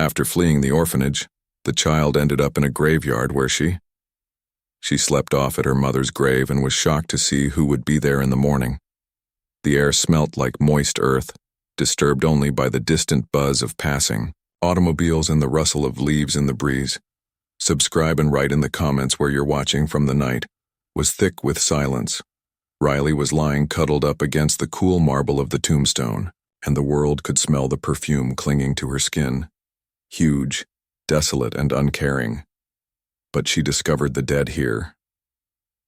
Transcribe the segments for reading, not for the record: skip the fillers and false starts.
After fleeing the orphanage, the child ended up in a graveyard where she slept off at her mother's grave and was shocked to see who would be there in the morning. The air smelt like moist earth, disturbed only by the distant buzz of passing automobiles and the rustle of leaves in the breeze. Subscribe and write in the comments where you're watching from. The night was thick with silence. Riley was lying cuddled up against the cool marble of the tombstone, and the world could smell the perfume clinging to her skin. Huge, desolate, and uncaring. But she discovered the dead here.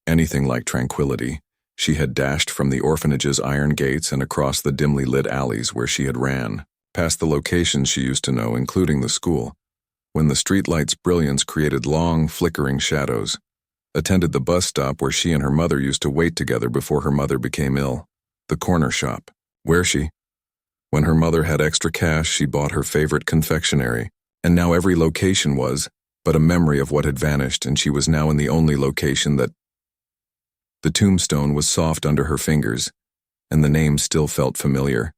Anything like tranquility, she had dashed from the orphanage's iron gates and across the dimly lit alleys where she had ran, past the locations she used to know, including the school, when the streetlight's brilliance created long, flickering shadows, attended the bus stop where she and her mother used to wait together before her mother became ill, the corner shop, where when her mother had extra cash, she bought her favorite confectionery, and now every location was but a memory of what had vanished, and she was now in the only location that. The tombstone was soft under her fingers, and the name still felt familiar.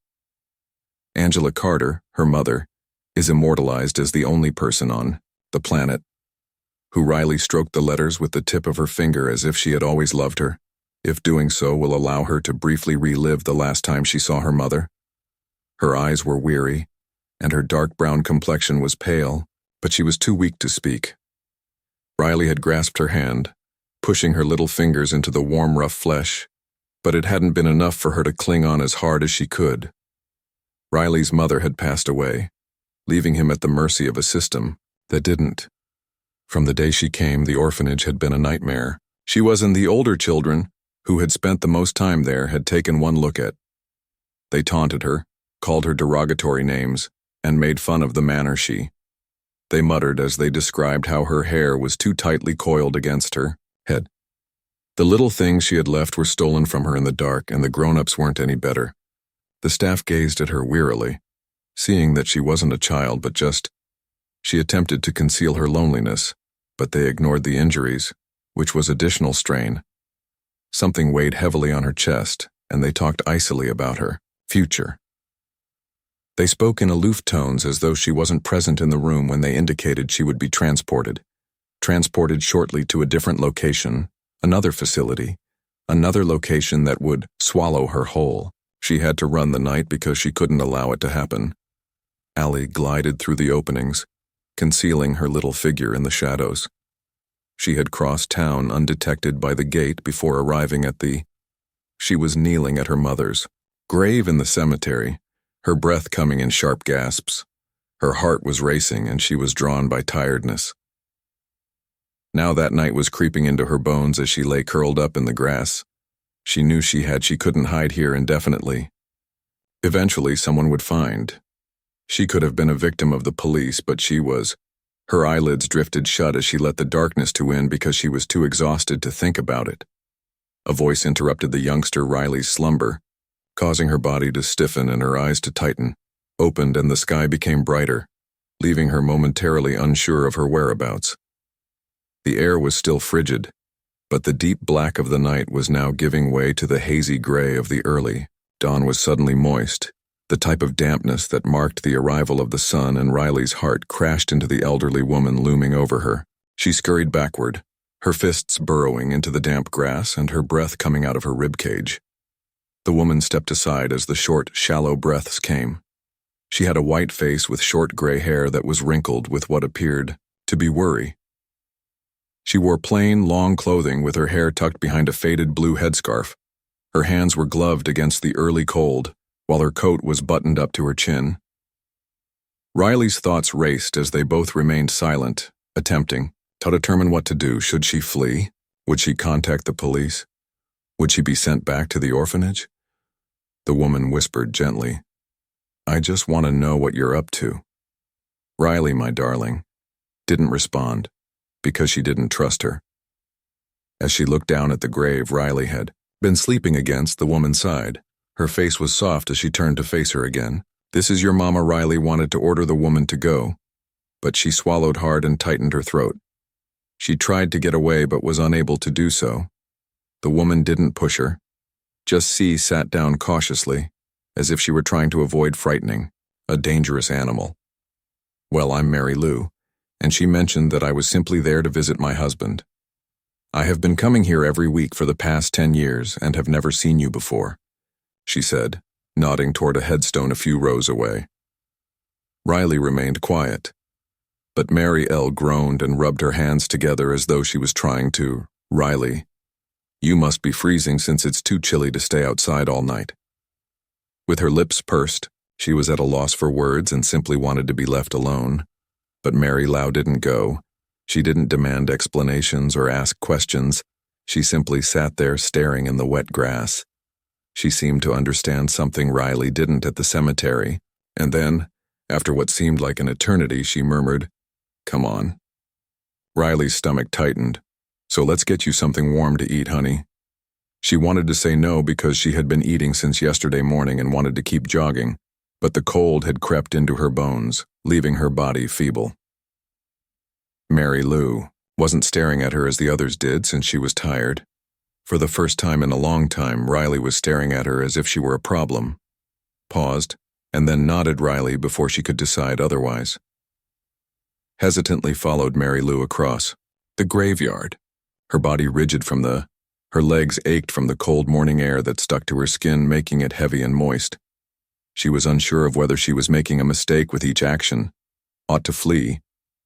Angela Carter, her mother, is immortalized as the only person on the planet who Riley stroked the letters with the tip of her finger as if she had always loved her, if doing so will allow her to briefly relive the last time she saw her mother. Her eyes were weary, and her dark brown complexion was pale, but she was too weak to speak. Riley had grasped her hand, pushing her little fingers into the warm, rough flesh, but it hadn't been enough for her to cling on as hard as she could. Riley's mother had passed away, leaving him at the mercy of a system that didn't. From the day she came, the orphanage had been a nightmare. She wasn't the older children, who had spent the most time there, had taken one look at. They taunted her, called her derogatory names, and made fun of the manner they muttered as they described how her hair was too tightly coiled against her head. The little things she had left were stolen from her in the dark, and the grown-ups weren't any better. The staff gazed at her wearily, seeing that she wasn't a child but just. She attempted to conceal her loneliness, but they ignored the injuries, which was additional strain. Something weighed heavily on her chest, and they talked icily about her future. They spoke in aloof tones as though she wasn't present in the room when they indicated she would be transported shortly to a different location, another facility, another location that would swallow her whole. She had to run the night because she couldn't allow it to happen. Allie glided through the openings, concealing her little figure in the shadows. She had crossed town undetected by the gate before arriving at She was kneeling at her mother's grave in the cemetery, her breath coming in sharp gasps. Her heart was racing, and she was drawn by tiredness. Now that night was creeping into her bones as she lay curled up in the grass. She knew she couldn't hide here indefinitely. Eventually someone would find. She could have been a victim of the police, but she was. Her eyelids drifted shut as she let the darkness in because she was too exhausted to think about it. A voice interrupted the youngster Riley's slumber, causing her body to stiffen and her eyes to tighten, opened, and the sky became brighter, leaving her momentarily unsure of her whereabouts. The air was still frigid, but the deep black of the night was now giving way to the hazy gray of the early dawn. Was suddenly moist, the type of dampness that marked the arrival of the sun, and Riley's heart crashed into the elderly woman looming over her. She scurried backward, her fists burrowing into the damp grass and her breath coming out of her ribcage. The woman stepped aside as the short, shallow breaths came. She had a white face with short gray hair that was wrinkled with what appeared to be worry. She wore plain, long clothing with her hair tucked behind a faded blue headscarf. Her hands were gloved against the early cold, while her coat was buttoned up to her chin. Riley's thoughts raced as they both remained silent, attempting to determine what to do. Should she flee? Would she contact the police? Would she be sent back to the orphanage? The woman whispered gently, "I just want to know what you're up to." Riley, my darling, didn't respond, because she didn't trust her. As she looked down at the grave Riley had been sleeping against, the woman's side, her face was soft as she turned to face her again. "This is your mama." Riley wanted to order the woman to go, but she swallowed hard and tightened her throat. She tried to get away but was unable to do so. The woman didn't push her. Just sat down cautiously, as if she were trying to avoid frightening a dangerous animal. Well, I'm Mary Lou, and she mentioned that I was simply there to visit my husband. I have been coming here every week for the past 10 years and have never seen you before, she said, nodding toward a headstone a few rows away. Riley remained quiet, but Mary L. groaned and rubbed her hands together as though she was trying to, "Riley, you must be freezing since it's too chilly to stay outside all night." With her lips pursed, she was at a loss for words and simply wanted to be left alone. But Mary Lou didn't go. She didn't demand explanations or ask questions. She simply sat there staring in the wet grass. She seemed to understand something Riley didn't at the cemetery, and then, after what seemed like an eternity, she murmured, "Come on." Riley's stomach tightened. "So let's get you something warm to eat, honey." She wanted to say no because she had been eating since yesterday morning and wanted to keep jogging, but the cold had crept into her bones, leaving her body feeble. Mary Lou wasn't staring at her as the others did since she was tired. For the first time in a long time, Riley was staring at her as if she were a problem, paused, and then nodded Riley before she could decide otherwise. Hesitantly followed Mary Lou across the graveyard, her body rigid her legs ached from the cold morning air that stuck to her skin, making it heavy and moist. She was unsure of whether she was making a mistake with each action, ought to flee,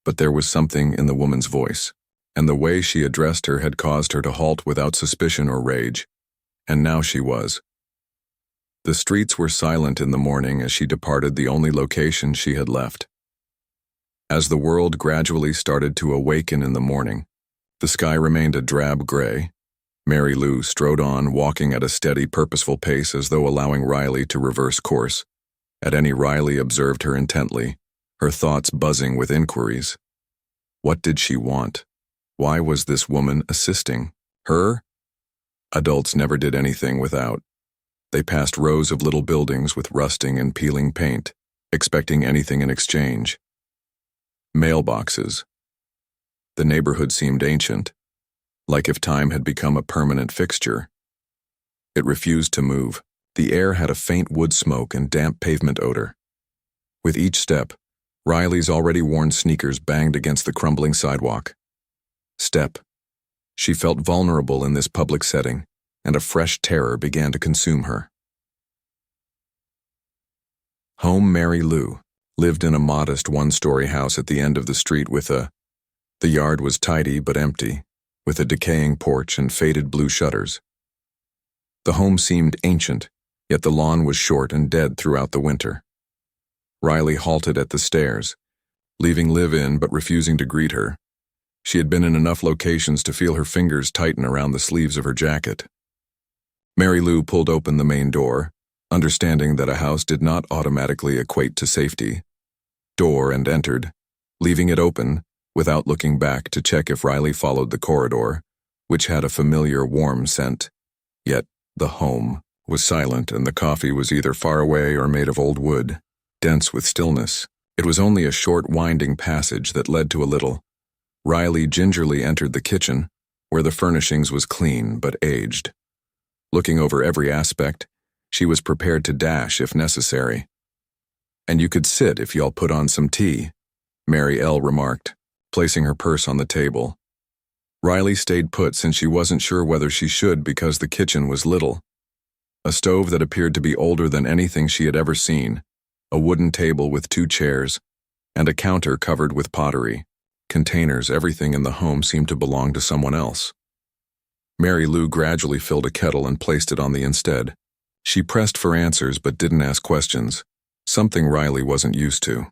but there was something in the woman's voice, and the way she addressed her had caused her to halt without suspicion or rage, and now she was. The streets were silent in the morning as she departed the only location she had left. As the world gradually started to awaken in the morning, the sky remained a drab gray. Mary Lou strode on, walking at a steady, purposeful pace as though allowing Riley to reverse course. At any Riley observed her intently, her thoughts buzzing with inquiries. What did she want? Why was this woman assisting her? Adults never did anything without. They passed rows of little buildings with rusting and peeling paint, expecting anything in exchange. Mailboxes. The neighborhood seemed ancient, like if time had become a permanent fixture. It refused to move. The air had a faint wood smoke and damp pavement odor. With each step, Riley's already worn sneakers banged against the crumbling sidewalk. Step. She felt vulnerable in this public setting, and a fresh terror began to consume her. Home Mary Lou lived in a modest one-story house at the end of the street The yard was tidy but empty, with a decaying porch and faded blue shutters. The home seemed ancient, yet the lawn was short and dead throughout the winter. Riley halted at the stairs, leaving Liv in but refusing to greet her. She had been in enough locations to feel her fingers tighten around the sleeves of her jacket. Mary Lou pulled open the main door, understanding that a house did not automatically equate to safety. Door and entered, leaving it open, without looking back to check if Riley followed the corridor, which had a familiar warm scent. Yet the home was silent, and the coffee was either far away or made of old wood, dense with stillness. It was only a short winding passage that led to a little. Riley gingerly entered the kitchen, where the furnishings was clean but aged. Looking over every aspect, she was prepared to dash if necessary. "And you could sit if y'all put on some tea," Mary L. remarked, placing her purse on the table. Riley stayed put since she wasn't sure whether she should because the kitchen was little. A stove that appeared to be older than anything she had ever seen, a wooden table with 2 chairs, and a counter covered with pottery. Containers, everything in the home seemed to belong to someone else. Mary Lou gradually filled a kettle and placed it on the instead. She pressed for answers but didn't ask questions, something Riley wasn't used to.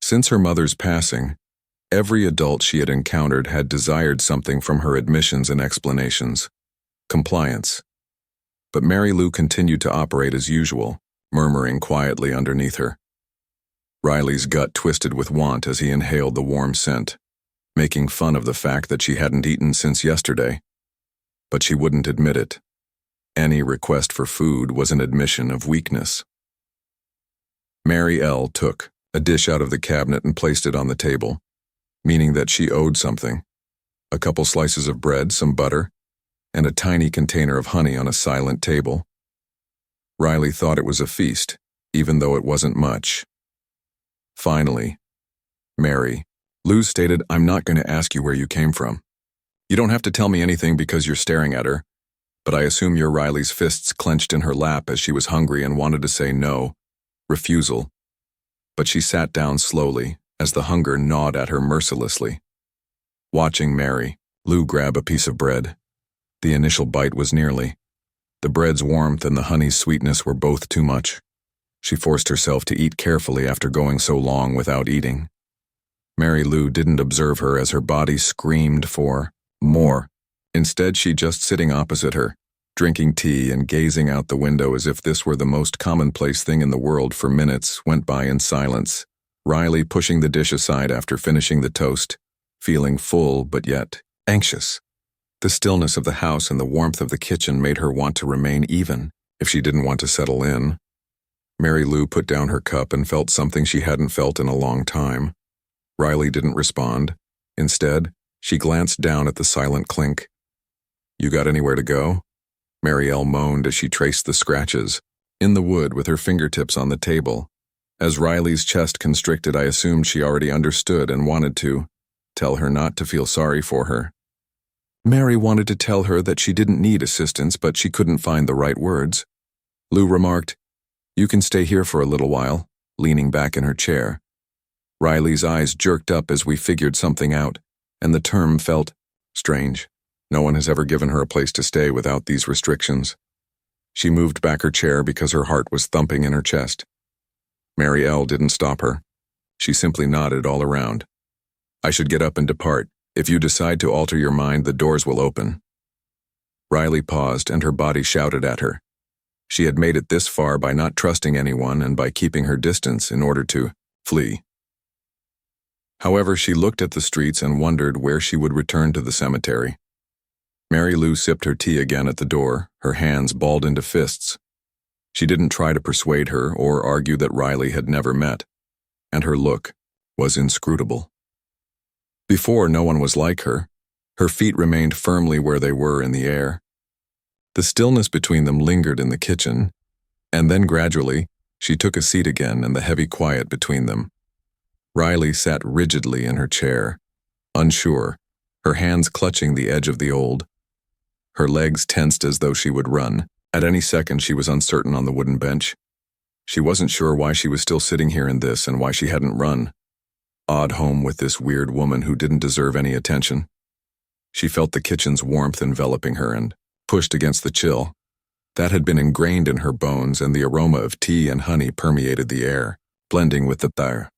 Since her mother's passing, every adult she had encountered had desired something from her admissions and explanations. Compliance. But Mary Lou continued to operate as usual, murmuring quietly underneath her. Riley's gut twisted with want as he inhaled the warm scent, making fun of the fact that she hadn't eaten since yesterday. But she wouldn't admit it. Any request for food was an admission of weakness. Mary L. took a dish out of the cabinet and placed it on the table, meaning that she owed something. A couple slices of bread, some butter, and a tiny container of honey on a silent table. Riley thought it was a feast, even though it wasn't much. Finally, Mary. Lou stated, "I'm not going to ask you where you came from. You don't have to tell me anything because you're staring at her, but I assume you're Riley's fists clenched in her lap as she was hungry and wanted to say no, refusal. But she sat down slowly as the hunger gnawed at her mercilessly. Watching Mary, Lou grab a piece of bread. The initial bite was nearly. The bread's warmth and the honey's sweetness were both too much. She forced herself to eat carefully after going so long without eating. Mary Lou didn't observe her as her body screamed for more. Instead, she just sitting opposite her, drinking tea and gazing out the window as if this were the most commonplace thing in the world for minutes went by in silence, Riley pushing the dish aside after finishing the toast, feeling full but yet anxious. The stillness of the house and the warmth of the kitchen made her want to remain even, if she didn't want to settle in. Mary Lou put down her cup and felt something she hadn't felt in a long time. Riley didn't respond. Instead, she glanced down at the silent clink. "You got anywhere to go?" Marielle moaned as she traced the scratches in the wood with her fingertips on the table. As Riley's chest constricted, I assumed she already understood and wanted to tell her not to feel sorry for her. Mary wanted to tell her that she didn't need assistance, but she couldn't find the right words. Lou remarked, "You can stay here for a little while," leaning back in her chair. Riley's eyes jerked up as we figured something out, and the term felt strange. No one has ever given her a place to stay without these restrictions. She moved back her chair because her heart was thumping in her chest. Marielle didn't stop her. She simply nodded all around. "I should get up and depart. If you decide to alter your mind, the doors will open." Riley paused and her body shouted at her. She had made it this far by not trusting anyone and by keeping her distance in order to flee. However, she looked at the streets and wondered where she would return to the cemetery. Mary Lou sipped her tea again at the door, her hands balled into fists. She didn't try to persuade her or argue that Riley had never met, and her look was inscrutable. Before, no one was like her. Her feet remained firmly where they were in the air. The stillness between them lingered in the kitchen, and then gradually, she took a seat again and the heavy quiet between them. Riley sat rigidly in her chair, unsure, her hands clutching the edge of the old. Her legs tensed as though she would run. At any second, she was uncertain on the wooden bench. She wasn't sure why she was still sitting here in this and why she hadn't run. Odd home with this weird woman who didn't deserve any attention. She felt the kitchen's warmth enveloping her and pushed against the chill. That had been ingrained in her bones, and the aroma of tea and honey permeated the air, blending with the fire.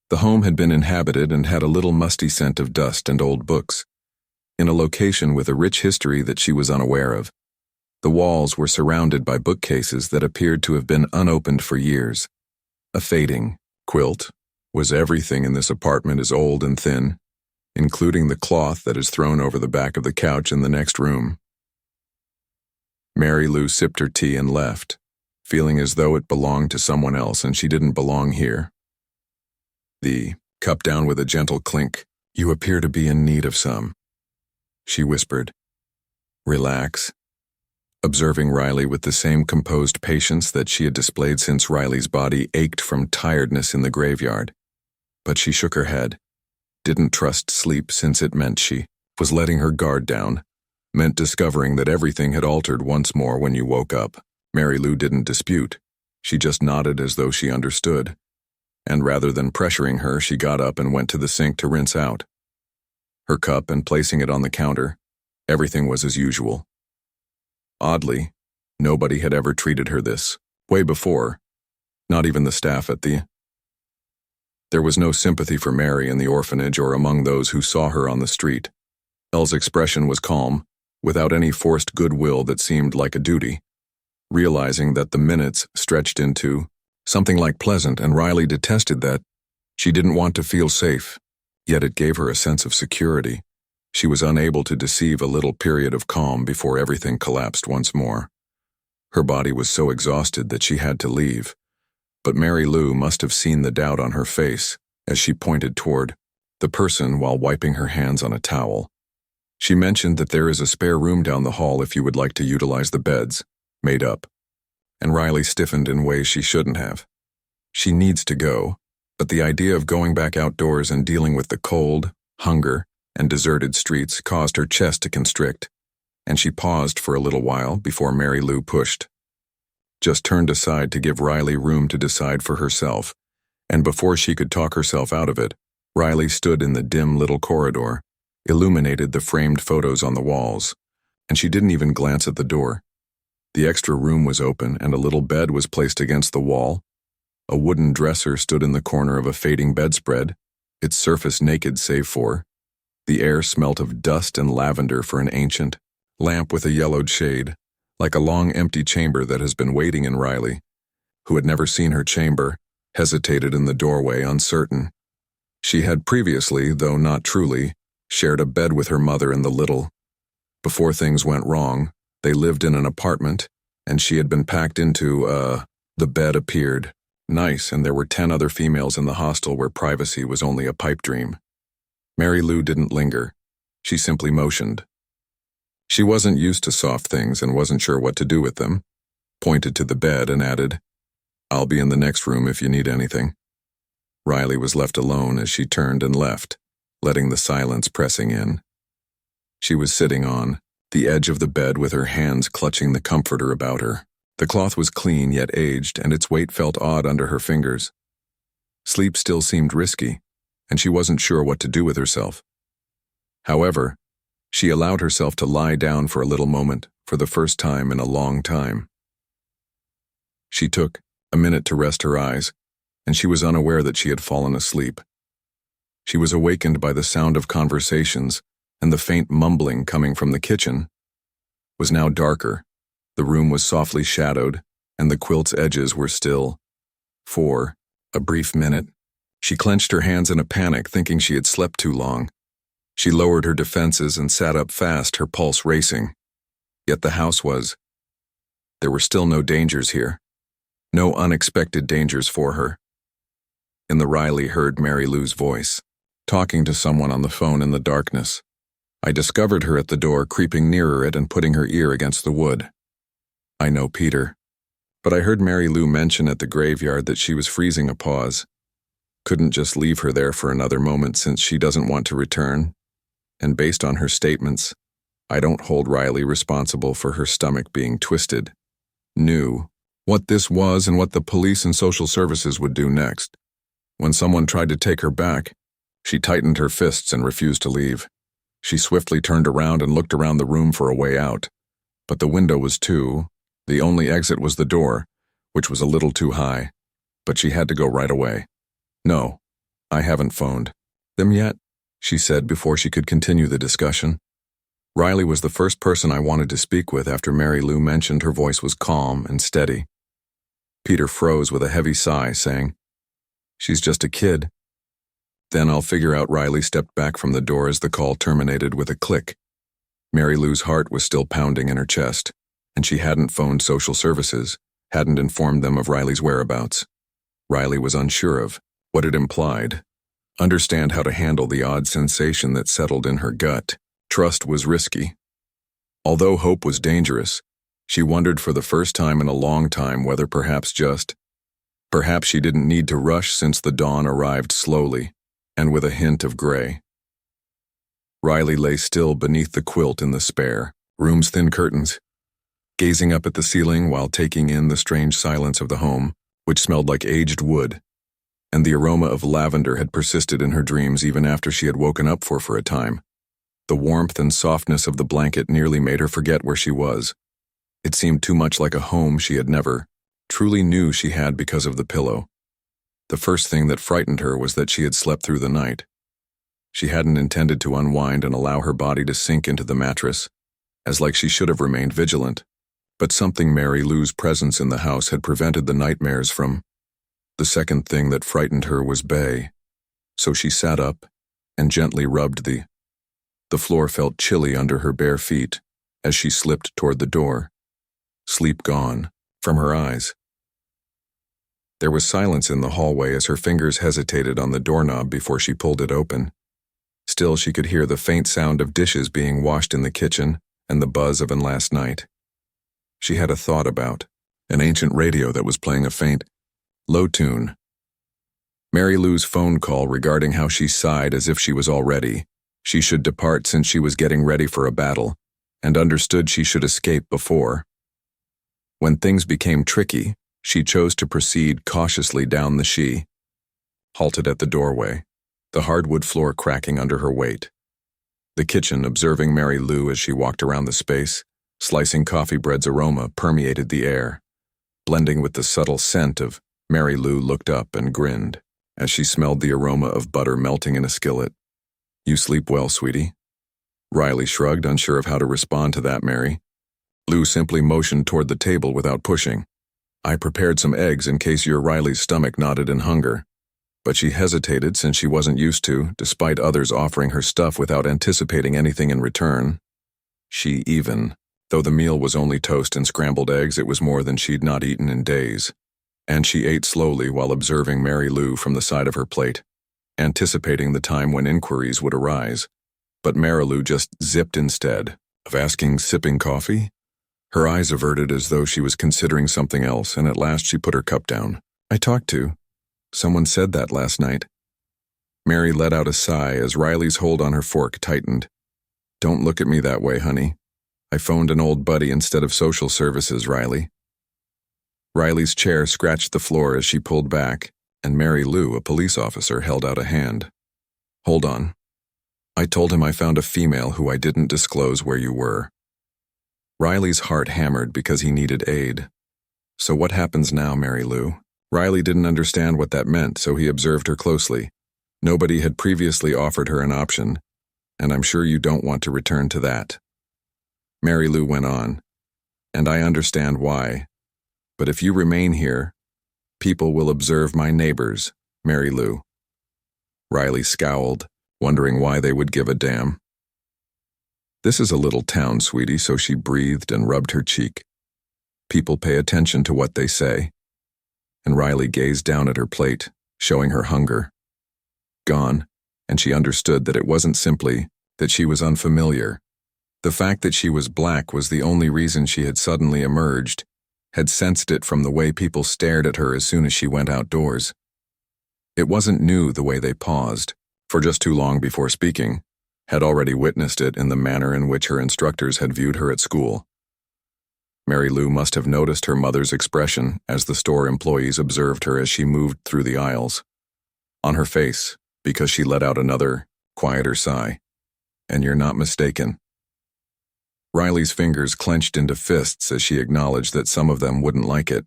The home had been inhabited and had a little musty scent of dust and old books, in a location with a rich history that she was unaware of. The walls were surrounded by bookcases that appeared to have been unopened for years. A fading quilt was everything in this apartment is old and thin, including the cloth that is thrown over the back of the couch in the next room. Mary Lou sipped her tea and left, feeling as though it belonged to someone else and she didn't belong here. The cup down with a gentle clink. "You appear to be in need of some," she whispered. "Relax," observing Riley with the same composed patience that she had displayed since Riley's body ached from tiredness in the graveyard. But she shook her head, didn't trust sleep since it meant she was letting her guard down, meant discovering that everything had altered once more when you woke up. Mary Lou didn't dispute. She just nodded as though she understood. And rather than pressuring her, she got up and went to the sink to rinse out her cup and placing it on the counter. Everything was as usual. Oddly, nobody had ever treated her this way before, not even the staff at the... There was no sympathy for Mary in the orphanage or among those who saw her on the street. Elle's expression was calm, without any forced goodwill that seemed like a duty. Realizing that the minutes stretched into something like pleasant, and Riley detested that. She didn't want to feel safe, yet it gave her a sense of security. She was unable to deceive a little period of calm before everything collapsed once more. Her body was so exhausted that she had to leave, but Mary Lou must have seen the doubt on her face as she pointed toward the person while wiping her hands on a towel. She mentioned that there is a spare room down the hall if you would like to utilize the beds, made up. And Riley stiffened in ways she shouldn't have. She needs to go. But the idea of going back outdoors and dealing with the cold, hunger, and deserted streets caused her chest to constrict, and she paused for a little while before Mary Lou pushed. Just turned aside to give Riley room to decide for herself, and before she could talk herself out of it, Riley stood in the dim little corridor, illuminated the framed photos on the walls, and she didn't even glance at the door. The extra room was open and a little bed was placed against the wall. A wooden dresser stood in the corner of a fading bedspread, its surface naked save for. The air smelt of dust and lavender for an ancient lamp with a yellowed shade, like a long empty chamber that has been waiting in Riley, who had never seen her chamber, hesitated in the doorway uncertain. She had previously, though not truly, shared a bed with her mother in the Little. Before things went wrong, they lived in an apartment, and she had been packed into, the bed appeared. Nice, and there were 10 other females in the hostel where privacy was only a pipe dream. Mary Lou didn't linger. She simply motioned. She wasn't used to soft things and wasn't sure what to do with them, pointed to the bed and added, "I'll be in the next room if you need anything." Riley was left alone as she turned and left, letting the silence pressing in. She was sitting on the edge of the bed with her hands clutching the comforter about her. The cloth was clean yet aged, and its weight felt odd under her fingers. Sleep still seemed risky, and she wasn't sure what to do with herself. However, she allowed herself to lie down for a little moment, for the first time in a long time. She took a minute to rest her eyes, and she was unaware that she had fallen asleep. She was awakened by the sound of conversations, and the faint mumbling coming from the kitchen was now darker. The room was softly shadowed, and the quilt's edges were still. For a brief minute, she clenched her hands in a panic, thinking she had slept too long. She lowered her defenses and sat up fast, her pulse racing. Yet the house was. There were still no dangers here. No unexpected dangers for her. In the Riley heard Mary Lou's voice, talking to someone on the phone in the darkness. I discovered her at the door, creeping nearer it and putting her ear against the wood. I know Peter. But I heard Mary Lou mention at the graveyard that she was freezing a pause. Couldn't just leave her there for another moment since she doesn't want to return. And based on her statements, I don't hold Riley responsible for her stomach being twisted. Knew what this was and what the police and social services would do next. When someone tried to take her back, she tightened her fists and refused to leave. She swiftly turned around and looked around the room for a way out. But the window was the only exit was the door, which was a little too high. But she had to go right away. No, I haven't phoned them yet, she said before she could continue the discussion. Riley was the first person I wanted to speak with after Mary Lou mentioned her voice was calm and steady. Peter froze with a heavy sigh, saying, "She's just a kid." Then I'll figure out. Riley stepped back from the door as the call terminated with a click. Mary Lou's heart was still pounding in her chest, and she hadn't phoned social services, hadn't informed them of Riley's whereabouts. Riley was unsure of what it implied. Understand how to handle the odd sensation that settled in her gut. Trust was risky. Although hope was dangerous, she wondered for the first time in a long time whether perhaps she didn't need to rush since the dawn arrived slowly, and with a hint of gray. Riley lay still beneath the quilt in the spare room's thin curtains, gazing up at the ceiling while taking in the strange silence of the home, which smelled like aged wood, and the aroma of lavender had persisted in her dreams even after she had woken up for a time. The warmth and softness of the blanket nearly made her forget where she was. It seemed too much like a home she had never truly knew she had because of the pillow. The first thing that frightened her was that she had slept through the night. She hadn't intended to unwind and allow her body to sink into the mattress, as like she should have remained vigilant. But something Mary Lou's presence in the house had prevented the nightmares from. The second thing that frightened her was Bay. So she sat up and gently rubbed the floor felt chilly under her bare feet as she slipped toward the door. Sleep gone from her eyes. There was silence in the hallway as her fingers hesitated on the doorknob before she pulled it open. Still, she could hear the faint sound of dishes being washed in the kitchen and the buzz of an last night. She had a thought about an ancient radio that was playing a faint, low tune. Mary Lou's phone call regarding how she sighed as if she was all ready. She should depart since she was getting ready for a battle, and understood she should escape before. When things became tricky, she chose to proceed cautiously down the she. Halted at the doorway, the hardwood floor cracking under her weight. The kitchen observing Mary Lou as she walked around the space, slicing coffee bread's aroma permeated the air. Blending with the subtle scent of Mary Lou looked up and grinned as she smelled the aroma of butter melting in a skillet. "You sleep well, sweetie?" Riley shrugged, unsure of how to respond to that, Mary. Lou simply motioned toward the table without pushing. "I prepared some eggs in case your Riley's stomach knotted in hunger." But she hesitated since she wasn't used to, despite others offering her stuff without anticipating anything in return. Though the meal was only toast and scrambled eggs, it was more than she'd not eaten in days. And she ate slowly while observing Mary Lou from the side of her plate, anticipating the time when inquiries would arise. But Mary Lou just zipped instead of asking, sipping coffee. Her eyes averted as though she was considering something else, and at last she put her cup down. "I talked to. Someone said that last night." Mary let out a sigh as Riley's hold on her fork tightened. "Don't look at me that way, honey. I phoned an old buddy instead of social services, Riley." Riley's chair scratched the floor as she pulled back, and Mary Lou, a police officer, held out a hand. "Hold on. I told him I found a female who I didn't disclose where you were." Riley's heart hammered because he needed aid. "So what happens now, Mary Lou?" Riley didn't understand what that meant, so he observed her closely. Nobody had previously offered her an option, and I'm sure you don't want to return to that. Mary Lou went on, "And I understand why. But if you remain here, people will observe my neighbors, Mary Lou." Riley scowled, wondering why they would give a damn. "This is a little town, sweetie," so she breathed and rubbed her cheek. "People pay attention to what they say." And Riley gazed down at her plate, showing her hunger. Gone, and she understood that it wasn't simply that she was unfamiliar. The fact that she was black was the only reason she had suddenly emerged, had sensed it from the way people stared at her as soon as she went outdoors. It wasn't new the way they paused, for just too long before speaking, had already witnessed it in the manner in which her instructors had viewed her at school. Mary Lou must have noticed her mother's expression as the store employees observed her as she moved through the aisles. On her face, because she let out another, quieter sigh. "And you're not mistaken." Riley's fingers clenched into fists as she acknowledged that some of them wouldn't like it.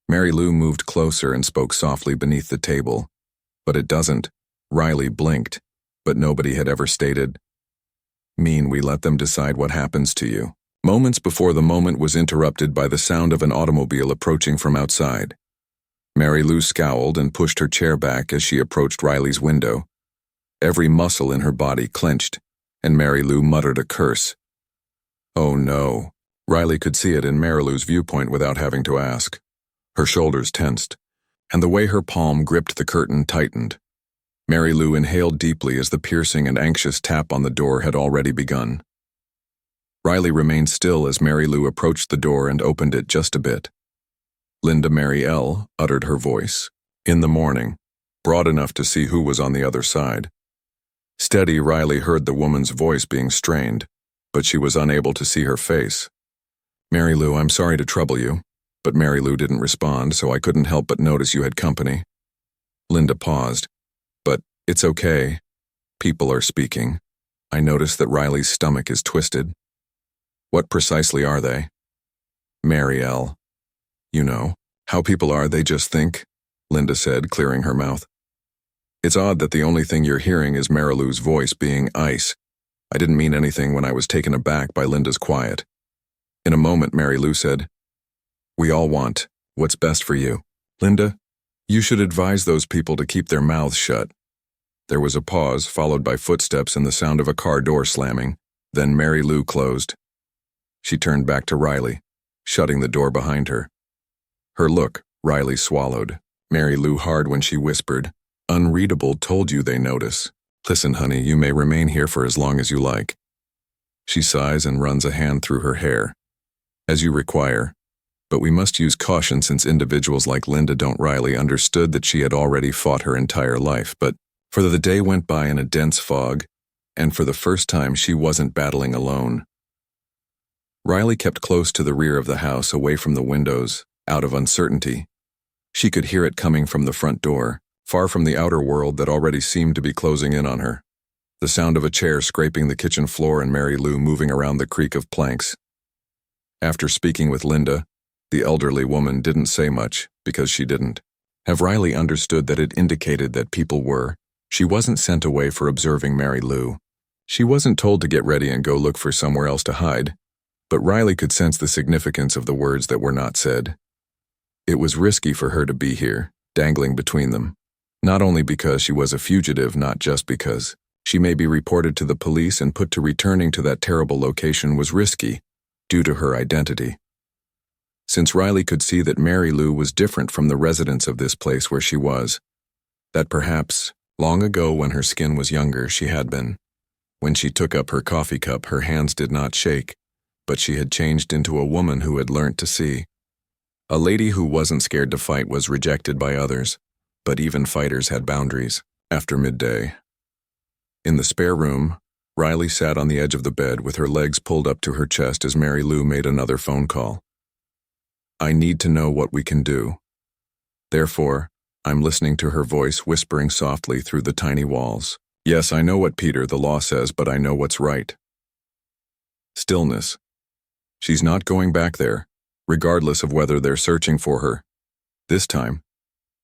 Mary Lou moved closer and spoke softly beneath the table. "But it doesn't." Riley blinked, but nobody had ever stated, "Mean we let them decide what happens to you." Moments before the moment was interrupted by the sound of an automobile approaching from outside. Mary Lou scowled and pushed her chair back as she approached Riley's window. Every muscle in her body clenched, and Mary Lou muttered a curse. Oh no. Riley could see it in Mary Lou's viewpoint without having to ask. Her shoulders tensed, and the way her palm gripped the curtain tightened. Mary Lou inhaled deeply as the piercing and anxious tap on the door had already begun. Riley remained still as Mary Lou approached the door and opened it just a bit. Linda Mary L. uttered her voice. In the morning, broad enough to see who was on the other side. Steady, Riley heard the woman's voice being strained, but she was unable to see her face. "Mary Lou, I'm sorry to trouble you." But Mary Lou didn't respond, so I couldn't help but notice you had company. Linda paused. "But it's okay. People are speaking." I noticed that Riley's stomach is twisted. "What precisely are they?" Mary L. "You know, how people are, they just think," Linda said, clearing her mouth. "It's odd that the only thing you're hearing is Mary Lou's voice being ice. I didn't mean anything when I was taken aback by Linda's quiet. In a moment, Mary Lou said, "We all want what's best for you. Linda, you should advise those people to keep their mouths shut." There was a pause, followed by footsteps and the sound of a car door slamming. Then Mary Lou closed. She turned back to Riley, shutting the door behind her. Her look, Riley swallowed. Mary Lou hard when she whispered, "Unreadable told you they notice. Listen, honey, you may remain here for as long as you like." She sighs and runs a hand through her hair. "As you require. But we must use caution since individuals like Linda don't. Riley understood that she had already fought her entire life, but for the day went by in a dense fog, and for the first time she wasn't battling alone. Riley kept close to the rear of the house, away from the windows, out of uncertainty. She could hear it coming from the front door, far from the outer world that already seemed to be closing in on her. The sound of a chair scraping the kitchen floor and Mary Lou moving around the creak of planks. After speaking with Linda, the elderly woman didn't say much, because she didn't. Have Riley understood that it indicated that people were. She wasn't sent away for observing Mary Lou. She wasn't told to get ready and go look for somewhere else to hide. But Riley could sense the significance of the words that were not said. It was risky for her to be here, dangling between them. Not only because she was a fugitive, not just because. She may be reported to the police and put to returning to that terrible location was risky, due to her identity. Since Riley could see that Mary Lou was different from the residents of this place where she was, that perhaps, long ago when her skin was younger, she had been. When she took up her coffee cup, her hands did not shake, but she had changed into a woman who had learnt to see. A lady who wasn't scared to fight was rejected by others, but even fighters had boundaries. After midday, in the spare room, Riley sat on the edge of the bed with her legs pulled up to her chest as Mary Lou made another phone call. I need to know what we can do. Therefore, I'm listening to her voice whispering softly through the tiny walls. Yes, I know what Peter, the law says, but I know what's right. Stillness. She's not going back there, regardless of whether they're searching for her. This time,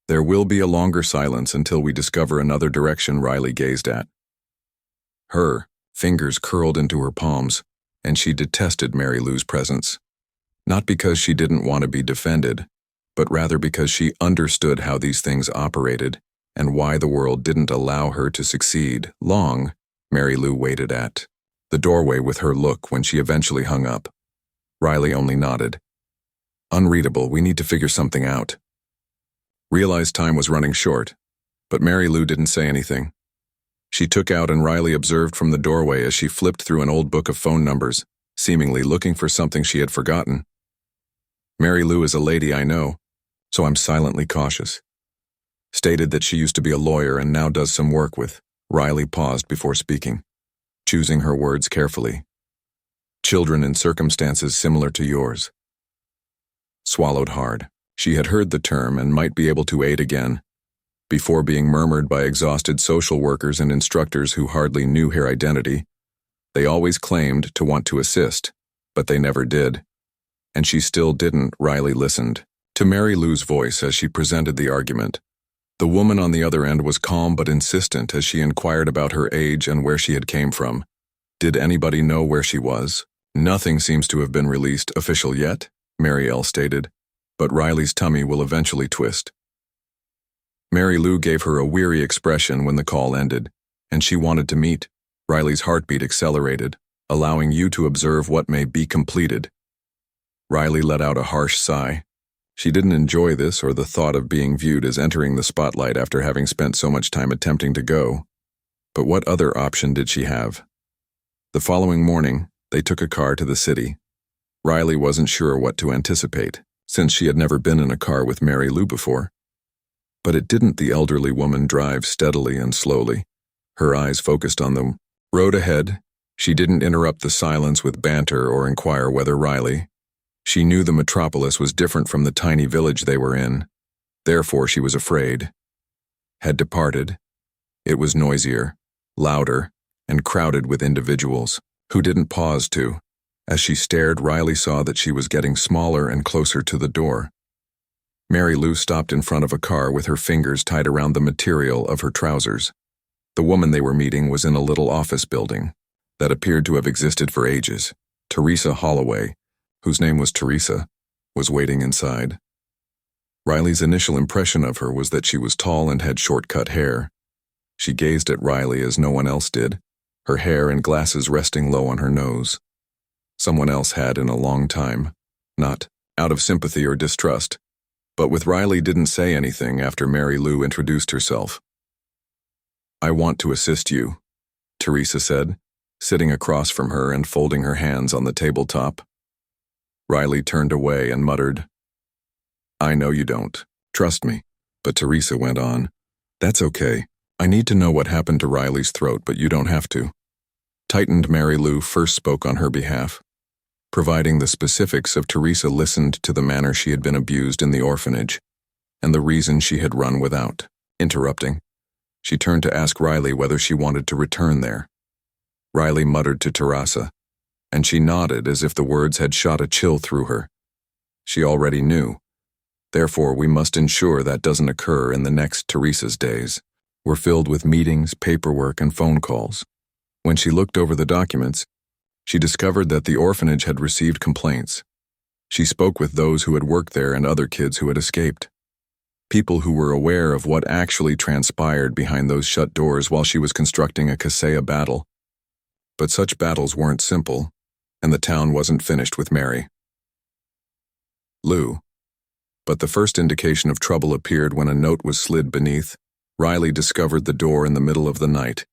there will be a longer silence until we discover another direction. Riley gazed at her, fingers curled into her palms, and she detested Mary Lou's presence. Not because she didn't want to be defended, but rather because she understood how these things operated and why the world didn't allow her to succeed. Long, Mary Lou waited at the doorway with her look when she eventually hung up. Riley only nodded. Unreadable, we need to figure something out. Realized time was running short, but Mary Lou didn't say anything. She took out and Riley observed from the doorway as she flipped through an old book of phone numbers, seemingly looking for something she had forgotten. Mary Lou is a lady I know, so I'm silently cautious. Stated that she used to be a lawyer and now does some work with. Riley paused before speaking, choosing her words carefully. Children in circumstances similar to yours. Swallowed hard. She had heard the term and might be able to aid again, before being murmured by exhausted social workers and instructors who hardly knew her identity. They always claimed to want to assist, but they never did. And she still didn't. Riley listened to Mary Lou's voice as she presented the argument. The woman on the other end was calm but insistent as she inquired about her age and where she had came from. Did anybody know where she was? Nothing seems to have been released official yet, Mary L. stated, but Riley's tummy will eventually twist. Mary Lou gave her a weary expression when the call ended, and she wanted to meet. Riley's heartbeat accelerated, allowing you to observe what may be completed. Riley let out a harsh sigh. She didn't enjoy this or the thought of being viewed as entering the spotlight after having spent so much time attempting to go. But what other option did she have? The following morning, they took a car to the city. Riley wasn't sure what to anticipate, since she had never been in a car with Mary Lou before. But it didn't. The elderly woman drive steadily and slowly, her eyes focused on the road ahead. She didn't interrupt the silence with banter or inquire whether Riley. She knew the metropolis was different from the tiny village they were in. Therefore, she was afraid. Had departed. It was noisier, louder, and crowded with individuals who didn't pause to. As she stared, Riley saw that she was getting smaller and closer to the door. Mary Lou stopped in front of a car with her fingers tied around the material of her trousers. The woman they were meeting was in a little office building that appeared to have existed for ages. Teresa Holloway, whose name was Teresa, was waiting inside. Riley's initial impression of her was that she was tall and had short-cut hair. She gazed at Riley as no one else did, her hair and glasses resting low on her nose. Someone else had in a long time, not out of sympathy or distrust, but with Riley didn't say anything after Mary Lou introduced herself. I want to assist you, Teresa said, sitting across from her and folding her hands on the tabletop. Riley turned away and muttered, I know you don't. Trust me. But Teresa went on. That's okay. I need to know what happened to Riley's throat, but you don't have to. Tightened Mary Lou first spoke on her behalf. Providing the specifics of Teresa listened to the manner she had been abused in the orphanage, and the reason she had run without. Interrupting, she turned to ask Riley whether she wanted to return there. Riley muttered to Teresa, and she nodded as if the words had shot a chill through her. She already knew. Therefore, we must ensure that doesn't occur in the next. Teresa's days were filled with meetings, paperwork, and phone calls. When she looked over the documents, she discovered that the orphanage had received complaints. She spoke with those who had worked there and other kids who had escaped. People who were aware of what actually transpired behind those shut doors while she was constructing a Kaseya battle. But such battles weren't simple, and the town wasn't finished with Mary Lou. But the first indication of trouble appeared when a note was slid beneath. Riley discovered the door in the middle of the night.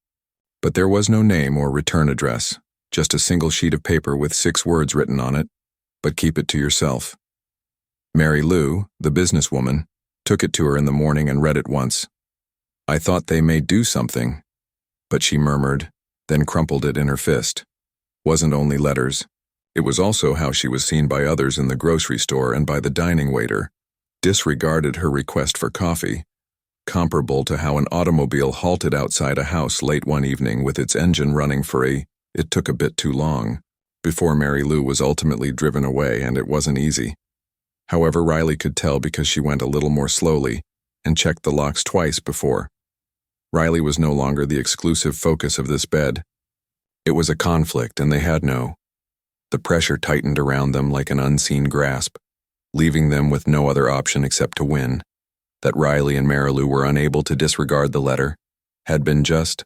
But there was no name or return address, just a single sheet of paper with 6 words written on it, but keep it to yourself. Mary Lou, the businesswoman, took it to her in the morning and read it once. I thought they may do something, but she murmured, then crumpled it in her fist. Wasn't only letters. It was also how she was seen by others in the grocery store and by the dining waiter. Disregarded her request for coffee, comparable to how an automobile halted outside a house late one evening with its engine running for it took a bit too long, before Mary Lou was ultimately driven away, and it wasn't easy. However, Riley could tell because she went a little more slowly and checked the locks twice before. Riley was no longer the exclusive focus of this bed. It was a conflict, and they had no. The pressure tightened around them like an unseen grasp, leaving them with no other option except to win. That Riley and Mary Lou were unable to disregard the letter had been just.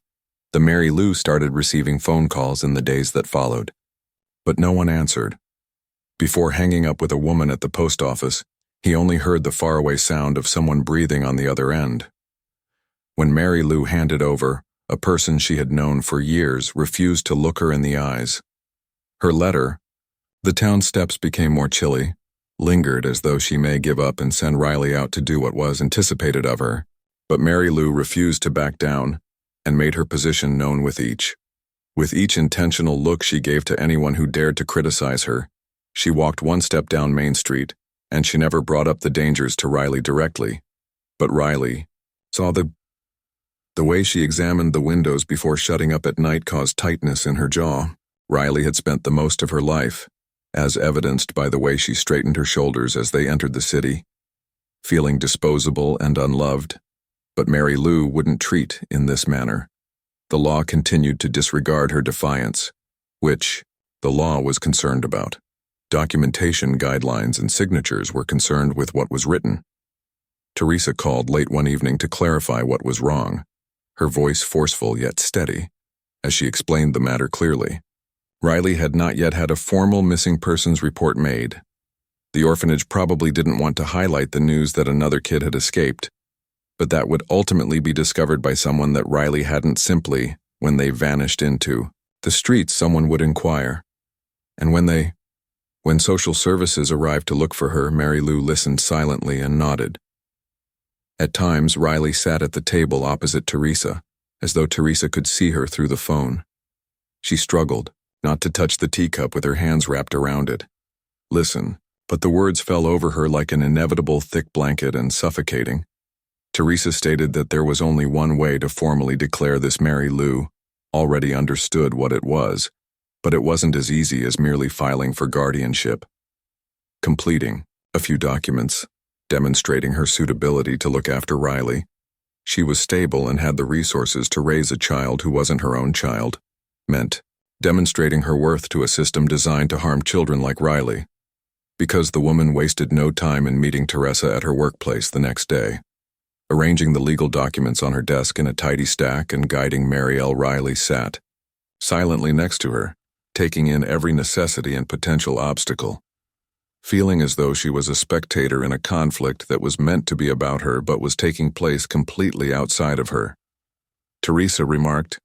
The Mary Lou started receiving phone calls in the days that followed. But no one answered. Before hanging up with a woman at the post office, he only heard the faraway sound of someone breathing on the other end. When Mary Lou handed over, a person she had known for years refused to look her in the eyes. Her letter, the town steps became more chilly, lingered as though she may give up and send Riley out to do what was anticipated of her. But Mary Lou refused to back down and made her position known with each. With each intentional look she gave to anyone who dared to criticize her, she walked one step down Main Street, and she never brought up the dangers to Riley directly. But Riley saw the way she examined the windows before shutting up at night caused tightness in her jaw. Riley had spent the most of her life, as evidenced by the way she straightened her shoulders as they entered the city, feeling disposable and unloved. But Mary Lou wouldn't treat in this manner. The law continued to disregard her defiance, which the law was concerned about. Documentation, guidelines, and signatures were concerned with what was written. Teresa called late one evening to clarify what was wrong, her voice forceful yet steady, as she explained the matter clearly. Riley had not yet had a formal missing persons report made. The orphanage probably didn't want to highlight the news that another kid had escaped, but that would ultimately be discovered by someone that Riley hadn't simply, when they vanished into the streets, someone would inquire. And when social services arrived to look for her, Mary Lou listened silently and nodded. At times, Riley sat at the table opposite Teresa, as though Teresa could see her through the phone. She struggled not to touch the teacup with her hands wrapped around it. Listen, but the words fell over her like an inevitable thick blanket and suffocating. Teresa stated that there was only one way to formally declare this. Mary Lou already understood what it was, but it wasn't as easy as merely filing for guardianship. Completing a few documents, demonstrating her suitability to look after Riley. She was stable and had the resources to raise a child who wasn't her own child, meant demonstrating her worth to a system designed to harm children like Riley. Because the woman wasted no time in meeting Teresa at her workplace the next day, arranging the legal documents on her desk in a tidy stack and guiding Mary L. Riley sat silently next to her, taking in every necessity and potential obstacle, feeling as though she was a spectator in a conflict that was meant to be about her but was taking place completely outside of her. Teresa remarked,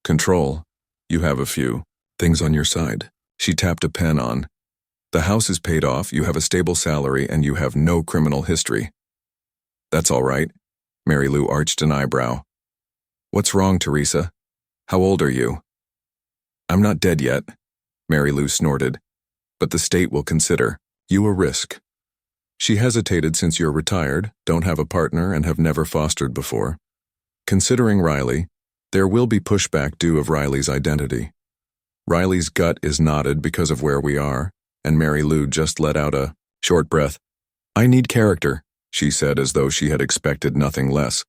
"Control, you have a few things on your side." She tapped a pen on The house is paid off, you have a stable salary, and you have no criminal history. That's all right. Mary Lou arched an eyebrow. What's wrong, Teresa? How old are you? I'm not dead yet, Mary Lou snorted. But the state will consider you a risk. She hesitated. Since you're retired, don't have a partner, and have never fostered before. Considering Riley, there will be pushback due of Riley's identity. Riley's gut is knotted because of where we are, and Mary Lou just let out a short breath. I need character, she said, as though she had expected nothing less.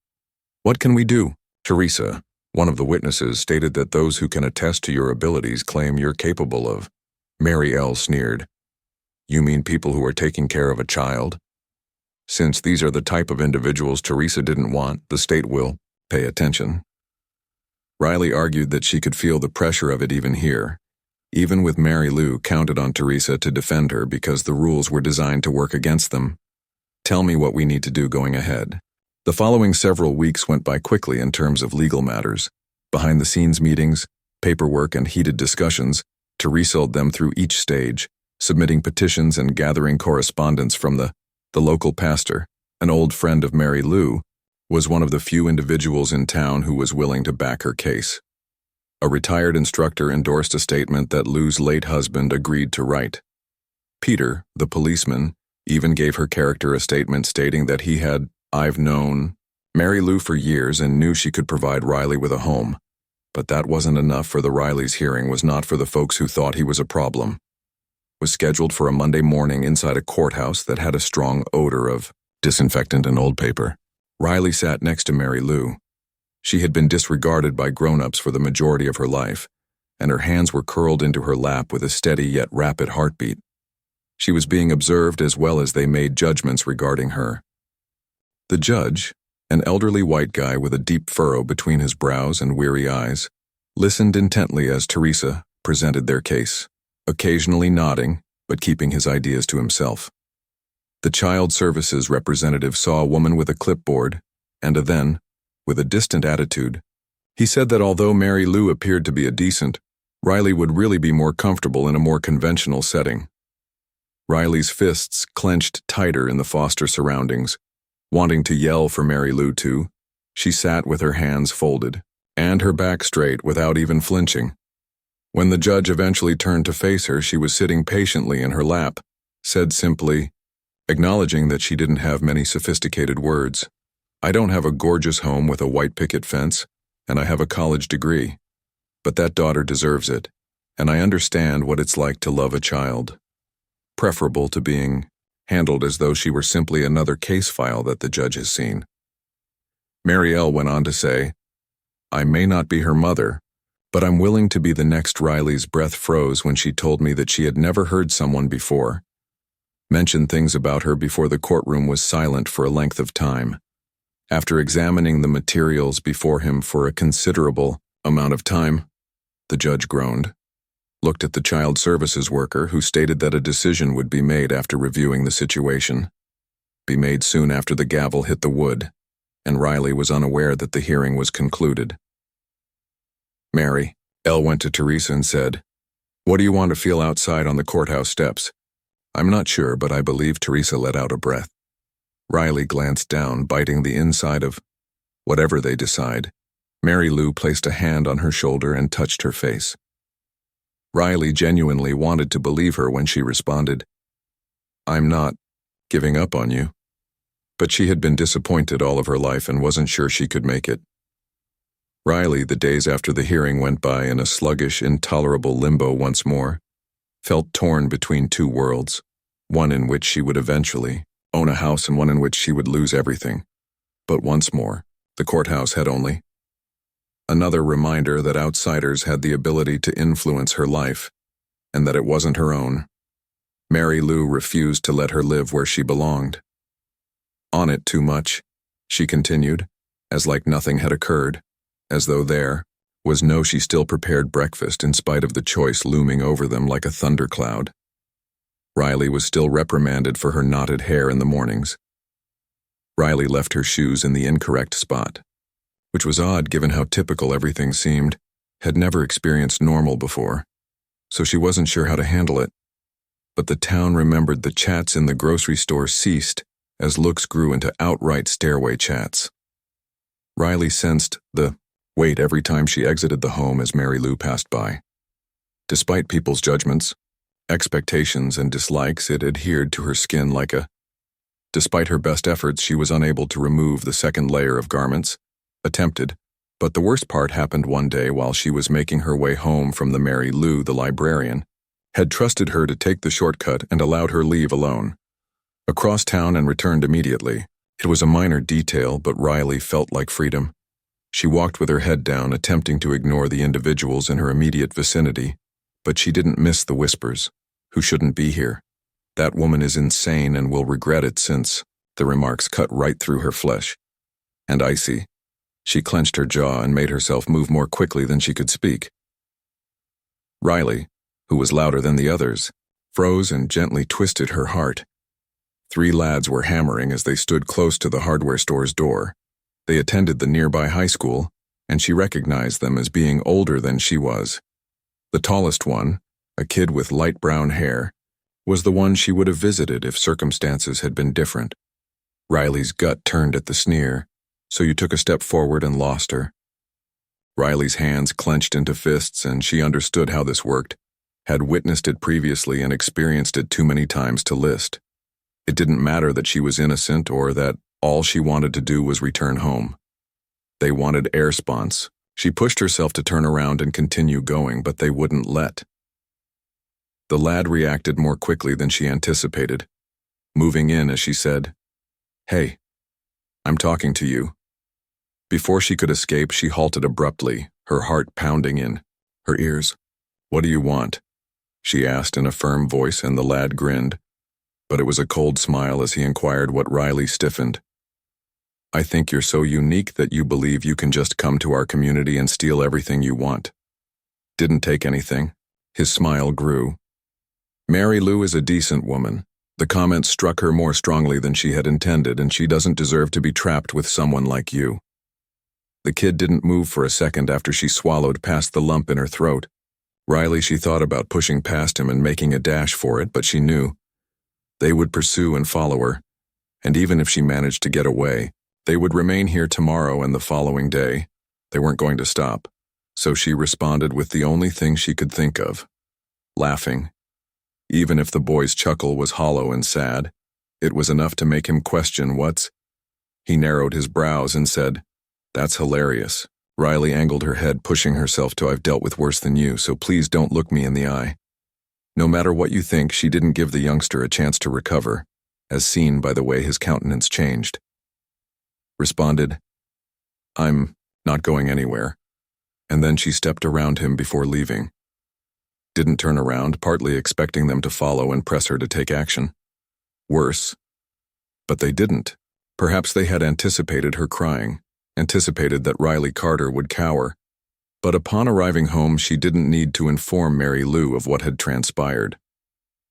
What can we do? Teresa, one of the witnesses, stated that those who can attest to your abilities claim you're capable of. Mary L. sneered. You mean people who are taking care of a child? Since these are the type of individuals Teresa didn't want, the state will pay attention. Riley argued that she could feel the pressure of it even here. Even with Mary Lou counted on Teresa to defend her because the rules were designed to work against them. Tell me what we need to do going ahead. The following several weeks went by quickly in terms of legal matters. Behind-the-scenes meetings, paperwork, and heated discussions, Teresa led them through each stage, submitting petitions and gathering correspondence from the local pastor, an old friend of Mary Lou, was one of the few individuals in town who was willing to back her case. A retired instructor endorsed a statement that Lou's late husband agreed to write. Peter, the policeman, even gave her character a statement stating that he had, I've known Mary Lou for years and knew she could provide Riley with a home. But that wasn't enough, for the Riley's hearing was not for the folks who thought he was a problem. Was scheduled for a Monday morning inside a courthouse that had a strong odor of disinfectant and old paper. Riley sat next to Mary Lou. She had been disregarded by grown-ups for the majority of her life, and her hands were curled into her lap with a steady yet rapid heartbeat. She was being observed as well as they made judgments regarding her. The judge, an elderly white guy with a deep furrow between his brows and weary eyes, listened intently as Teresa presented their case, occasionally nodding, but keeping his ideas to himself. The child services representative saw a woman with a clipboard, and then, with a distant attitude, he said that although Mary Lou appeared to be a decent, Riley would really be more comfortable in a more conventional setting. Riley's fists clenched tighter in the foster surroundings. Wanting to yell for Mary Lou too, she sat with her hands folded and her back straight without even flinching. When the judge eventually turned to face her, she was sitting patiently in her lap, said simply, acknowledging that she didn't have many sophisticated words, I don't have a gorgeous home with a white picket fence, and I have a college degree. But that daughter deserves it, and I understand what it's like to love a child. Preferable to being handled as though she were simply another case file that the judge has seen. Mary L. went on to say, I may not be her mother, but I'm willing to be the next. Riley's breath froze when she told me that she had never heard someone before mention things about her before. The courtroom was silent for a length of time. After examining the materials before him for a considerable amount of time, the judge groaned, looked at the child services worker, who stated that a decision would be made after reviewing the situation. Be made soon after the gavel hit the wood, and Riley was unaware that the hearing was concluded. Mary L. went to Teresa and said, What do you want to feel outside on the courthouse steps? I'm not sure, but I believe Teresa let out a breath. Riley glanced down, biting the inside of whatever they decide. Mary Lou placed a hand on her shoulder and touched her face. Riley genuinely wanted to believe her when she responded, I'm not giving up on you. But she had been disappointed all of her life and wasn't sure she could make it. Riley, the days after the hearing went by in a sluggish, intolerable limbo once more, felt torn between two worlds, one in which she would eventually own a house and one in which she would lose everything. But once more, the courthouse had only another reminder that outsiders had the ability to influence her life, and that it wasn't her own. Mary Lou refused to let her live where she belonged. On it too much, she continued, as like nothing had occurred, as though there was no she still prepared breakfast in spite of the choice looming over them like a thundercloud. Riley was still reprimanded for her knotted hair in the mornings. Riley left her shoes in the incorrect spot, which was odd given how typical everything seemed, had never experienced normal before, so she wasn't sure how to handle it. But the town remembered the chats in the grocery store ceased as looks grew into outright stairway chats. Riley sensed the wait every time she exited the home as Mary Lou passed by. Despite people's judgments, expectations, and dislikes, it adhered to her skin like a... Despite her best efforts, she was unable to remove the second layer of garments. Attempted, but the worst part happened one day while she was making her way home from the Mary Lou, the librarian, had trusted her to take the shortcut and allowed her leave alone. Across town and returned immediately. It was a minor detail, but Riley felt like freedom. She walked with her head down, attempting to ignore the individuals in her immediate vicinity, but she didn't miss the whispers. Who shouldn't be here? That woman is insane and will regret it since... The remarks cut right through her flesh. And icy. She clenched her jaw and made herself move more quickly than she could speak. Riley, who was louder than the others, froze and gently twisted her heart. 3 lads were hammering as they stood close to the hardware store's door. They attended the nearby high school, and she recognized them as being older than she was. The tallest one, a kid with light brown hair, was the one she would have visited if circumstances had been different. Riley's gut turned at the sneer. So you took a step forward and lost her. Riley's hands clenched into fists, and she understood how this worked, had witnessed it previously and experienced it too many times to list. It didn't matter that she was innocent or that all she wanted to do was return home. They wanted air response. She pushed herself to turn around and continue going, but they wouldn't let. The lad reacted more quickly than she anticipated, moving in as she said, "Hey, I'm talking to you." Before she could escape, she halted abruptly, her heart pounding in her ears. "What do you want?" she asked in a firm voice, and the lad grinned, but it was a cold smile as he inquired what Riley stiffened. "I think you're so unique that you believe you can just come to our community and steal everything you want." "Didn't take anything." His smile grew. "Mary Lou is a decent woman. The comment struck her more strongly than she had intended, and she doesn't deserve to be trapped with someone like you." The kid didn't move for a second after she swallowed past the lump in her throat. Riley, she thought about pushing past him and making a dash for it, but she knew they would pursue and follow her, and even if she managed to get away, they would remain here tomorrow and the following day. They weren't going to stop, so she responded with the only thing she could think of, laughing. Even if the boy's chuckle was hollow and sad, it was enough to make him question what's... He narrowed his brows and said, "That's hilarious." Riley angled her head, pushing herself to, "I've dealt with worse than you, so please don't look me in the eye." No matter what you think, she didn't give the youngster a chance to recover, as seen by the way his countenance changed. Responded, "I'm not going anywhere," and then she stepped around him before leaving. Didn't turn around, partly expecting them to follow and press her to take action. Worse. But they didn't. Perhaps they had anticipated her crying, anticipated that Riley Carter would cower. But upon arriving home, she didn't need to inform Mary Lou of what had transpired.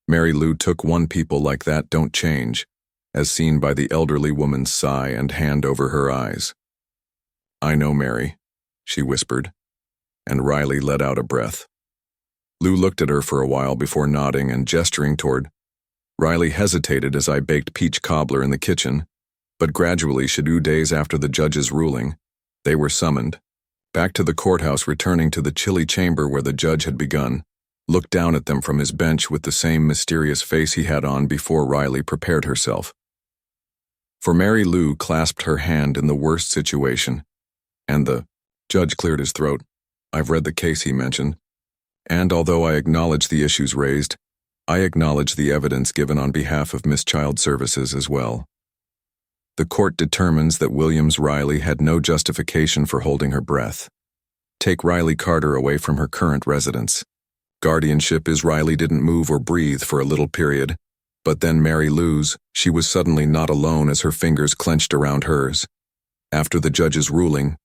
Mary Lou took one people like that don't change, as seen by the elderly woman's sigh and hand over her eyes. "I know, Mary," she whispered, and Riley let out a breath. Lou looked at her for a while before nodding and gesturing toward. Riley hesitated as I baked peach cobbler in the kitchen, but gradually, 2 days after the judge's ruling, they were summoned. Back to the courthouse, returning to the chilly chamber where the judge had begun, looked down at them from his bench with the same mysterious face he had on before Riley prepared herself. For Mary Lou clasped her hand in the worst situation, and the judge cleared his throat. "I've read the case," he mentioned. "And although I acknowledge the issues raised, I acknowledge the evidence given on behalf of Miss Child Services as well. The court determines that Williams Riley had no justification for holding her breath. Take Riley Carter away from her current residence. Guardianship is Riley didn't move or breathe for a little period, but then Mary Lou's, she was suddenly not alone as her fingers clenched around hers. After the judge's ruling,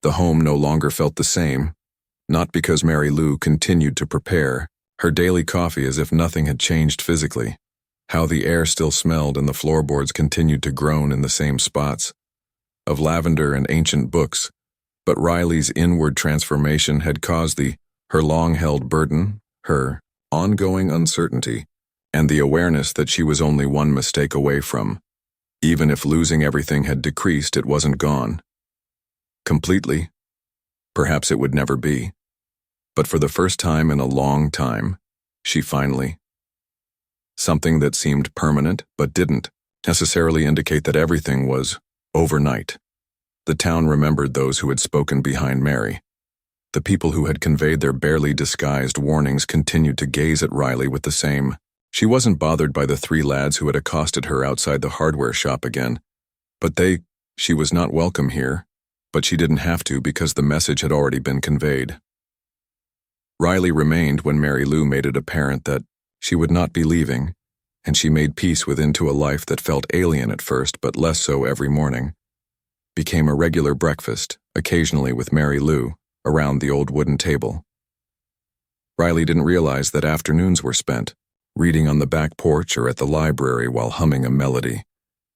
the home no longer felt the same. Not because Mary Lou continued to prepare her daily coffee as if nothing had changed physically, how the air still smelled and the floorboards continued to groan in the same spots, of lavender and ancient books, but Riley's inward transformation had caused her long-held burden, her ongoing uncertainty, and the awareness that she was only one mistake away from. Even if losing everything had decreased, it wasn't gone. Completely. Perhaps it would never be. But for the first time in a long time, she finally. Something that seemed permanent but didn't necessarily indicate that everything was overnight. The town remembered those who had spoken behind Mary. The people who had conveyed their barely disguised warnings continued to gaze at Riley with the same. She wasn't bothered by the 3 lads who had accosted her outside the hardware shop again. She was not welcome here, but she didn't have to because the message had already been conveyed. Riley remained when Mary Lou made it apparent that she would not be leaving, and she made peace into a life that felt alien at first but less so every morning. Became a regular breakfast, occasionally with Mary Lou, around the old wooden table. Riley didn't realize that afternoons were spent, reading on the back porch or at the library while humming a melody.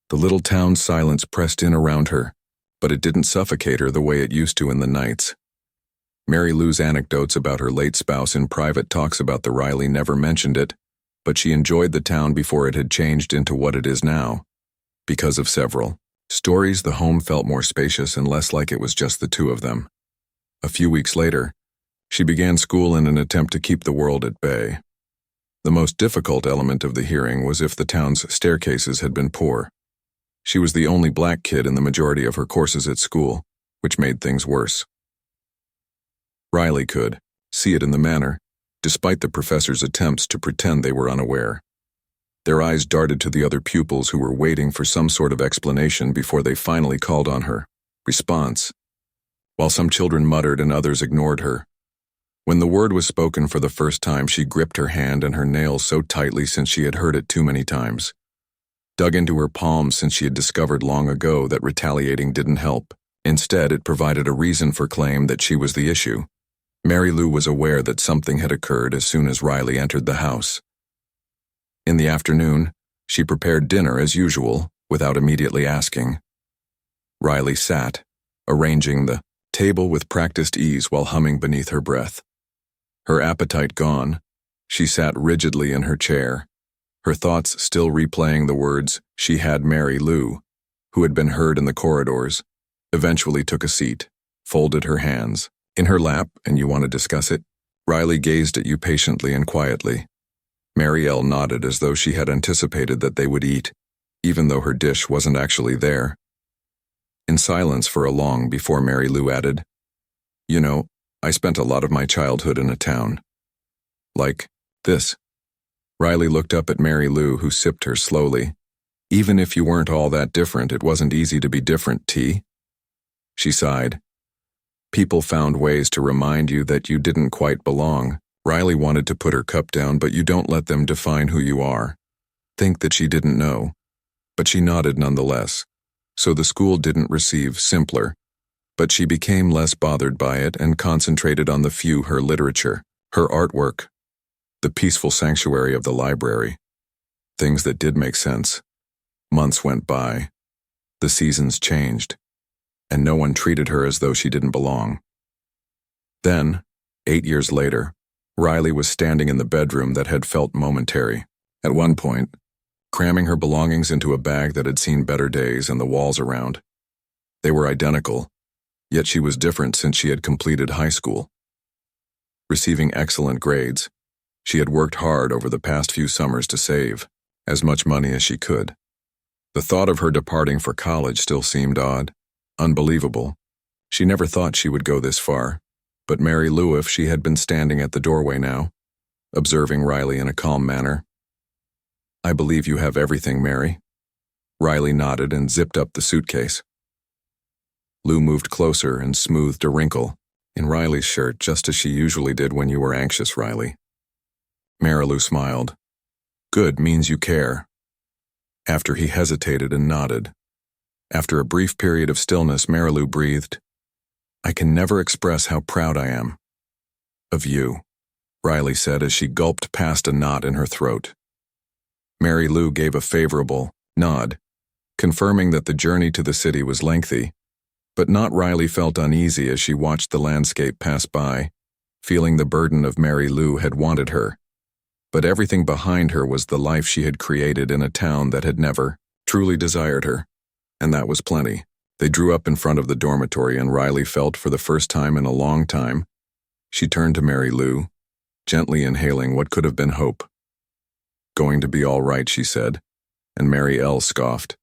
The little town silence pressed in around her, but it didn't suffocate her the way it used to in the nights. Mary Lou's anecdotes about her late spouse in private talks about the Riley never mentioned it, but she enjoyed the town before it had changed into what it is now. Because of several stories, the home felt more spacious and less like it was just the 2 of them. A few weeks later, she began school in an attempt to keep the world at bay. The most difficult element of the hearing was if the town's staircases had been poor. She was the only black kid in the majority of her courses at school, which made things worse. Riley could see it in the manner, despite the professor's attempts to pretend they were unaware. Their eyes darted to the other pupils who were waiting for some sort of explanation before they finally called on her. Response. While some children muttered and others ignored her. When the word was spoken for the first time, she gripped her hand and her nails so tightly since she had heard it too many times. Dug into her palms since she had discovered long ago that retaliating didn't help. Instead, it provided a reason for claim that she was the issue. Mary Lou was aware that something had occurred as soon as Riley entered the house. In the afternoon, she prepared dinner as usual, without immediately asking. Riley sat, arranging the table with practiced ease while humming beneath her breath. Her appetite gone, she sat rigidly in her chair, her thoughts still replaying the words she had. Mary Lou, who had been heard in the corridors, eventually took a seat, folded her hands in her lap. And you want to discuss it? Riley gazed at you patiently and quietly. Mary L. nodded as though she had anticipated that they would eat, even though her dish wasn't actually there. In silence for a long before Mary Lou added, "You know, I spent a lot of my childhood in a town. Like this." Riley looked up at Mary Lou, who sipped her slowly. "Even if you weren't all that different, it wasn't easy to be different, T." She sighed. "People found ways to remind you that you didn't quite belong." Riley wanted to put her cup down, but you don't let them define who you are. Think that she didn't know. But she nodded nonetheless. So the school didn't receive simpler, but she became less bothered by it and concentrated on the few: her literature, her artwork, the peaceful sanctuary of the library. Things that did make sense. Months went by. The seasons changed. And no one treated her as though she didn't belong. Then, 8 years later, Riley was standing in the bedroom that had felt momentary. At one point, cramming her belongings into a bag that had seen better days and the walls around. They were identical, yet she was different since she had completed high school. Receiving excellent grades, she had worked hard over the past few summers to save as much money as she could. The thought of her departing for college still seemed odd, unbelievable. She never thought she would go this far. But Mary Lou, if she had been standing at the doorway now, observing Riley in a calm manner. "I believe you have everything, Mary." Riley nodded and zipped up the suitcase. Lou moved closer and smoothed a wrinkle in Riley's shirt, just as she usually did when you were anxious, Riley. Mary Lou smiled. "Good means you care." After he hesitated and nodded. After a brief period of stillness, Mary Lou breathed, "I can never express how proud I am of you," Riley said as she gulped past a knot in her throat. Mary Lou gave a favorable nod, confirming that the journey to the city was lengthy, but not. Riley felt uneasy as she watched the landscape pass by, feeling the burden of Mary Lou had wanted her. But everything behind her was the life she had created in a town that had never truly desired her. And that was plenty. They drew up in front of the dormitory, and Riley felt, for the first time in a long time, she turned to Mary Lou, gently inhaling what could have been hope. "Going to be all right," she said, and Mary L. scoffed.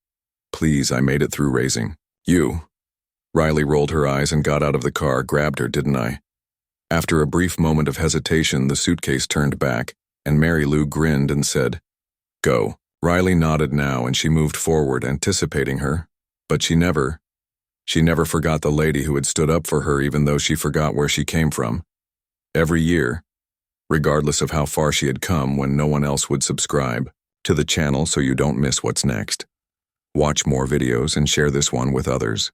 "Please, I made it through raising you." Riley rolled her eyes and got out of the car. "Grabbed her, didn't I?" After a brief moment of hesitation, the suitcase turned back, and Mary Lou grinned and said, "Go." Riley nodded now, and she moved forward, anticipating her. But she never forgot the lady who had stood up for her, even though she forgot where she came from. Every year, regardless of how far she had come, when no one else would subscribe to the channel so you don't miss what's next. Watch more videos and share this one with others.